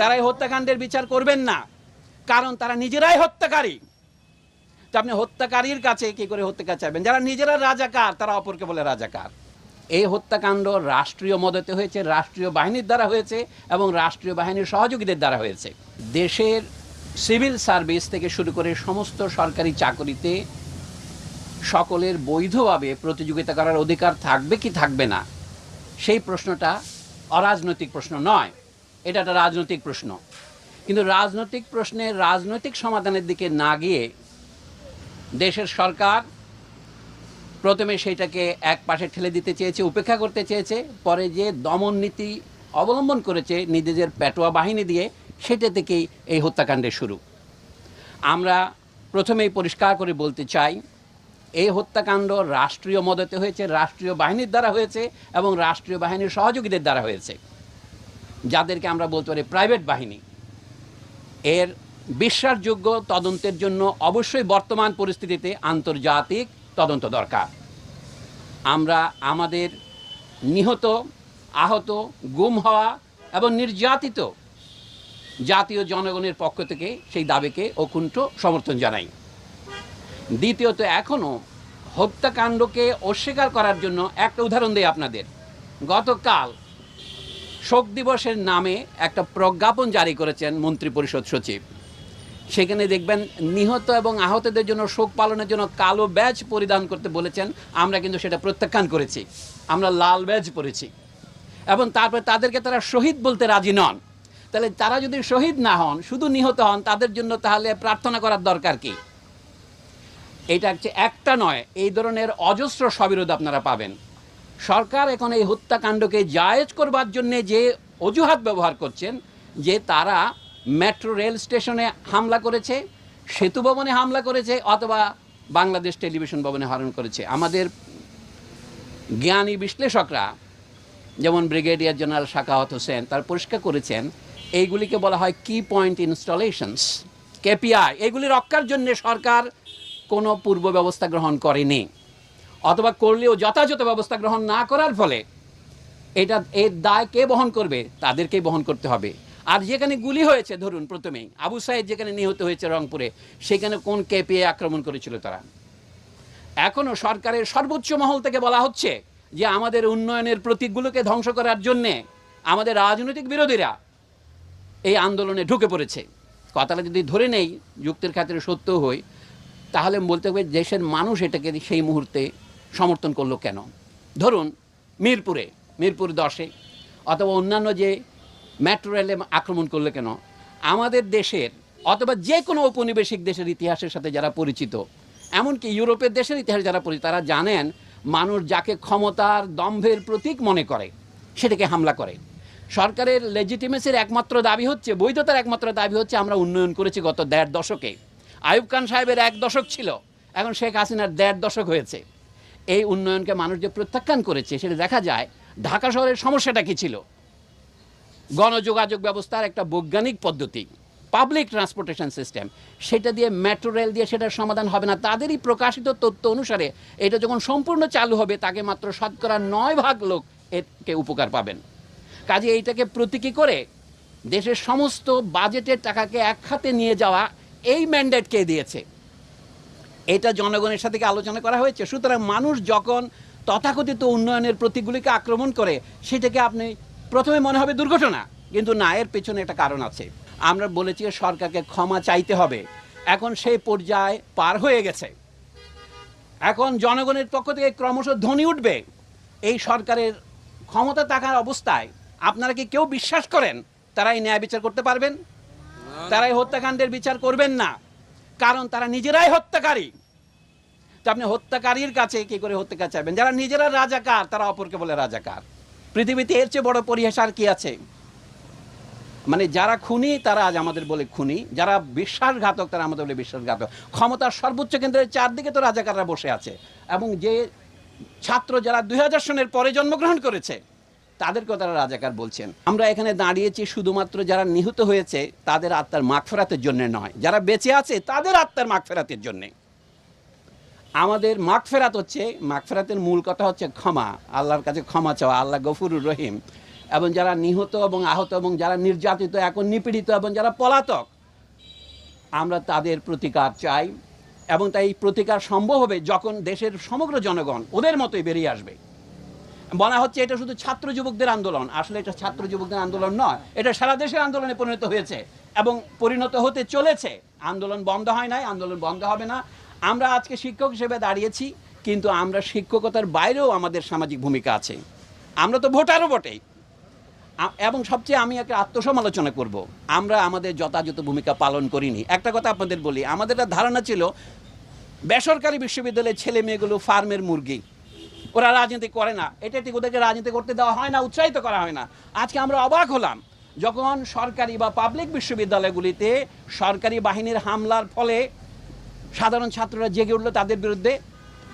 তারা এই হত্যাকাণ্ডের বিচার করবেন না, কারণ তারা নিজেরাই হত্যাকারী। তো আপনি হত্যাকারীর কাছে কি করে হত্যাকার চাইবেন? যারা নিজেরা রাজাকার তারা অপরকে বলে রাজাকার। এই হত্যাকাণ্ড রাষ্ট্রীয় মদতে হয়েছে, রাষ্ট্রীয় বাহিনীর দ্বারা হয়েছে এবং রাষ্ট্রীয় বাহিনীর সহযোগীদের দ্বারা হয়েছে। দেশের সিভিল সার্ভিস থেকে শুরু করে সমস্ত সরকারি চাকরিতে সকলের বৈধভাবে প্রতিযোগিতা করার অধিকার থাকবে কি থাকবে না, সেই প্রশ্নটা অরাজনৈতিক প্রশ্ন নয়, এটা একটা রাজনৈতিক প্রশ্ন। কিন্তু রাজনৈতিক প্রশ্নের রাজনৈতিক সমাধানের দিকে না গিয়ে দেশের সরকার প্রথমে সেইটাকে এক পাশে ঠেলে দিতে চেয়েছে, উপেক্ষা করতে চেয়েছে, পরে যে দমন নীতি অবলম্বন করেছে নিজেদের পেটোয়া বাহিনী দিয়ে, সেটা থেকেই এই হত্যাকাণ্ডের শুরু। আমরা প্রথমেই পরিষ্কার করে বলতে চাই, এই হত্যাকাণ্ড রাষ্ট্রীয় মদতে হয়েছে, রাষ্ট্রীয় বাহিনীর দ্বারা হয়েছে এবং রাষ্ট্রীয় বাহিনীর সহযোগীদের দ্বারা হয়েছে, যাদেরকে আমরা বলতে পারি প্রাইভেট বাহিনী। এর বিশ্বাসযোগ্য তদন্তের জন্য অবশ্যই বর্তমান পরিস্থিতিতে আন্তর্জাতিক তদন্ত দরকার। আমরা আমাদের নিহত, আহত, গুম হওয়া এবং নির্যাতিত জাতীয় জনগণের পক্ষ থেকে সেই দাবিকে অকুণ্ঠ সমর্থন জানাই। দ্বিতীয়ত, এখনও হত্যাকাণ্ডকে অস্বীকার করার জন্য একটা উদাহরণ দেই আপনাদের। গতকাল শোক দিবসের নামে একটা প্রজ্ঞাপন জারি করেছেন মন্ত্রিপরিষদ সচিব। সেখানে দেখবেন নিহত এবং আহতদের জন্য শোক পালনের জন্য কালো ব্যাজ পরিধান করতে বলেছেন। আমরা কিন্তু সেটা প্রত্যাখ্যান করেছি, আমরা লাল ব্যাজ পরেছি। এবং তারপরে তাদেরকে তারা শহীদ বলতে রাজি নন। তাহলে তারা যদি শহীদ না হন, শুধু নিহত হন, তাদের জন্য তাহলে প্রার্থনা করার দরকার কি? এটা হচ্ছে একটা নয়, এই ধরনের অজস্র সবিরোধ আপনারা পাবেন। সরকার এখন এই হত্যাকাণ্ডকে জায়েজ করবার জন্যে যে অজুহাত ব্যবহার করছেন, যে তারা মেট্রো রেল স্টেশনে হামলা করেছে, সেতু ভবনে হামলা করেছে, অথবা বাংলাদেশ টেলিভিশন ভবনে হামলা করেছে। আমাদের জ্ঞানী বিশ্লেষকরা, যেমন ব্রিগেডিয়ার জেনারেল শাখাওয়াত হোসেন, তার পরিষ্কার করেছেন এইগুলিকে বলা হয় কি পয়েন্ট ইনস্টলেশনস, কেপিআই। এগুলি রক্ষার জন্য সরকার কোনো পূর্ব ব্যবস্থা গ্রহণ করেনি, অথবা করলেও যথাযথ ব্যবস্থা গ্রহণ না করার ফলে এর দায় কে বহন করবে? তাদেরকেই বহন করতে হবে। আর যেখানে গুলি হয়েছে, ধরুন প্রথমেই আবু সাইদ যেখানে নিহত হয়েছে রংপুরে, সেখানে কোন কেপিআই আক্রমণ করেছিল তারা? এখনও সরকারের সর্বোচ্চ মহল থেকে বলা হচ্ছে যে আমাদের উন্নয়নের প্রতীকগুলোকে ধ্বংস করার জন্যে আমাদের রাজনৈতিক বিরোধীরা এই আন্দোলনে ঢুকে পড়েছে। কথাটা যদি ধরে নেই, যুক্তির খাতিরে সত্য হই, তাহলে বলতে হবে দেশের মানুষ এটাকে সেই মুহূর্তে সমর্থন করলো কেন? ধরুন মিরপুর 10-এ অথবা অন্যান্য যে মেট্রো রেলে আক্রমণ করলো কেন? আমাদের দেশের অথবা যে কোনো ঔপনিবেশিক দেশের ইতিহাসের সাথে যারা পরিচিত, এমনকি ইউরোপের দেশের ইতিহাস যারা পরিচিত, তারা জানেন মানুষ যাকে ক্ষমতার দম্ভের প্রতীক মনে করে সেটাকে হামলা করে। সরকারের লেজিটিমেসির একমাত্র দাবি হচ্ছে, বৈধতার একমাত্র দাবি হচ্ছে আমরা উন্নয়ন করেছি গত 1.5 দশকে। আইয়ুব খান সাহেবের 1 দশক ছিল, এখন শেখ হাসিনার 1.5 দশক হয়েছে। এই উন্নয়নকে মানুষ যে প্রত্যাখ্যান করেছে, সেটা দেখা যায় ঢাকা শহরের সমস্যাটা কী ছিল? গণযোগাযোগ ব্যবস্থার একটা বৈজ্ঞানিক পদ্ধতি, পাবলিক ট্রান্সপোর্টেশন সিস্টেম, সেটা দিয়ে মেট্রো রেল দিয়ে সেটার সমাধান হবে না। তাদেরই প্রকাশিত তথ্য অনুসারে এটা যখন সম্পূর্ণ চালু হবে, তাকে মাত্র 9% লোক একে উপকার পাবেন। কাজে এইটাকে প্রতীকী করে দেশের সমস্ত বাজেটের টাকাকে এক খাতে নিয়ে যাওয়া, এই ম্যান্ডেট কে দিয়েছে? এটা জনগণের সাথে আলোচনা করা হয়েছে। সুতরাং মানুষ যখন তথাকথিত উন্নয়নের প্রতীকগুলিকে আক্রমণ করে, সেটাকে আপনি প্রথমে মনে হবে দুর্ঘটনা, কিন্তু না, এর পেছনে একটা কারণ আছে। আমরা বলেছি সরকারকে ক্ষমা চাইতে হবে, এখন সেই পর্যায়ে পার হয়ে গেছে। এখন জনগণের পক্ষ থেকে ক্রমশ ধ্বনি উঠবে, এই সরকারের ক্ষমতা থাকার অবস্থায় আপনারা কি কেউ বিশ্বাস করেন তারা এই ন্যায় বিচার করতে পারবেন? তারা এই হত্যাকাণ্ডের বিচার করবেন না, কারণ তারা নিজেরাই হত্যাকারী। তো আপনি হত্যাকারীর কাছে কি করে হত্যাকার চাইবেন? যারা নিজেরা রাজাকার তারা অপরকে বলে রাজাকার। পৃথিবীতে এর চেয়ে বড় পরিহাস আর কি আছে? মানে যারা খুনি তারা আজ আমাদের বলে খুনি, যারা বিশ্বাসঘাতক তারা আমাদের বলে বিশ্বাসঘাতক। ক্ষমতার সর্বোচ্চ কেন্দ্রের চারদিকে তো রাজাকাররা বসে আছে, এবং যে ছাত্র যারা 2000 সনের পরে জন্মগ্রহণ করেছে তাদেরকেও তারা রাজাকার বলছেন। আমরা এখানে দাঁড়িয়েছি শুধুমাত্র যারা নিহত হয়েছে তাদের আত্মার মাগফিরাতের জন্য নয়, যারা বেঁচে আছে তাদের আত্মার মাগফিরাতের জন্যে। আমাদের মাগফিরাত হচ্ছে, মাগফিরাতের মূল কথা হচ্ছে ক্ষমা, আল্লাহর কাছে ক্ষমা চাওয়া। আল্লাহ গফুরুর রহিম, এবং যারা নিহত এবং আহত এবং যারা নির্যাতিত এখন নিপীড়িত এবং যারা পলাতক, আমরা তাদের প্রতিকার চাই। এবং তাই এই প্রতিকার সম্ভব হবে যখন দেশের সমগ্র জনগণ ওদের মতোই বেরিয়ে আসবে। বলা হচ্ছে এটা শুধু ছাত্র যুবকদের আন্দোলন, আসলে এটা ছাত্র যুবকদের আন্দোলন নয়, এটা সারা দেশের আন্দোলনে পরিণত হয়েছে এবং পরিণত হতে চলেছে। আন্দোলন বন্ধ হয় নাই, আন্দোলন বন্ধ হবে না। আমরা আজকে শিক্ষক হিসেবে দাঁড়িয়েছি, কিন্তু আমরা শিক্ষকতার বাইরেও আমাদের সামাজিক ভূমিকা আছে। আমরা তো ভোটারও বটেই। এবং সবচেয়ে আমি একটা আত্মসমালোচনা করব, আমরা আমাদের যথাযথ ভূমিকা পালন করিনি। একটা কথা আপনাদের বলি, আমাদের একটা ধারণা ছিল বেসরকারি বিশ্ববিদ্যালয়ের ছেলে মেয়েগুলো ফার্মের মুরগি, ওরা রাজনীতি করে না, এটা ঠিক, ওদেরকে রাজনীতি করতে দেওয়া হয় না, উৎসাহিত করা হয় না। আজকে আমরা অবাক হলাম যখন সরকারি বা পাবলিক বিশ্ববিদ্যালয়গুলিতে সরকারি বাহিনীর হামলার ফলে সাধারণ ছাত্ররা জেগে উঠলো তাদের বিরুদ্ধে।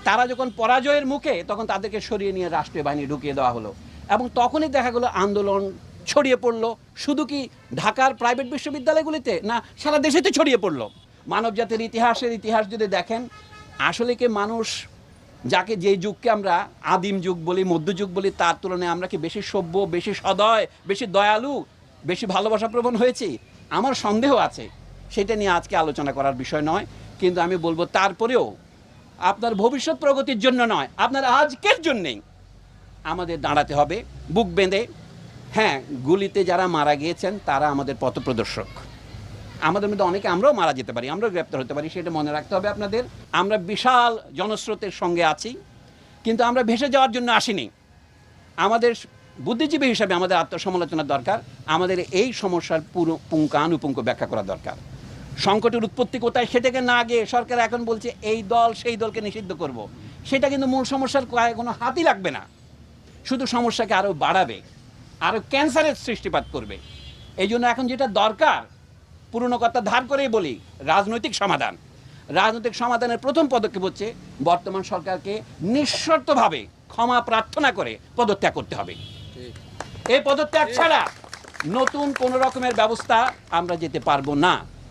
তারা যখন পরাজয়ের মুখে, তখন তাদেরকে সরিয়ে নিয়ে রাষ্ট্রীয় বাহিনী ঢুকিয়ে দেওয়া হলো। এবং তখনই দেখা গেলো আন্দোলন ছড়িয়ে পড়লো। শুধু কি ঢাকার প্রাইভেট বিশ্ববিদ্যালয়গুলিতে না, সারা দেশেতে ছড়িয়ে পড়লো। মানবজাতির ইতিহাস যদি দেখেন, আসলে কি মানুষ যাকে যেই যুগকে আমরা আদিম যুগ বলি, মধ্যযুগ বলি, তার তুলনায় আমরা কি বেশি সভ্য, বেশি সদয়, বেশি দয়ালু, বেশি ভালোবাসা প্রবণ হয়েছি? আমার সন্দেহ আছে। সেটা নিয়ে আজকে আলোচনা করার বিষয় নয়, কিন্তু আমি বলবো তারপরেও আপনার ভবিষ্যৎ প্রগতির জন্য নয়, আপনার আজকের জন্যেই আমাদের দাঁড়াতে হবে বুক বেঁধে। হ্যাঁ, গুলিতে যারা মারা গিয়েছেন তারা আমাদের পথপ্রদর্শক। আমাদের মধ্যে অনেকে আমরাও মারা যেতে পারি, আমরাও গ্রেপ্তার হতে পারি, সেটা মনে রাখতে হবে আপনাদের। আমরা বিশাল জনস্রোতের সঙ্গে আছি, কিন্তু আমরা ভেসে যাওয়ার জন্য আসিনি। আমাদের বুদ্ধিজীবী হিসাবে আমাদের আত্মসমালোচনার দরকার। আমাদের এই সমস্যার পুরো পুঙ্খানুপুঙ্খ ব্যাখ্যা করা দরকার। সংকটের উৎপত্তি কোথায় সেটাকে না গিয়ে সরকার এখন বলছে এই দল সেই দলকে নিষিদ্ধ করব। সেটা কিন্তু মূল সমস্যার কোনো হাতই লাগবে না, শুধু সমস্যাকে আরও বাড়াবে, আরও ক্যান্সারের সৃষ্টিপাত করবে। এই জন্য এখন যেটা দরকার, পুরনো কথা ধার করেই বলি, রাজনৈতিক সমাধান। রাজনৈতিক সমাধানের প্রথম পদক্ষেপ হচ্ছে বর্তমান সরকারকে নিঃশর্তভাবে ক্ষমা প্রার্থনা করে পদত্যাগ করতে হবে। এই পদত্যাগ ছাড়া নতুন কোনো রকমের ব্যবস্থা আমরা যেতে পারবো না।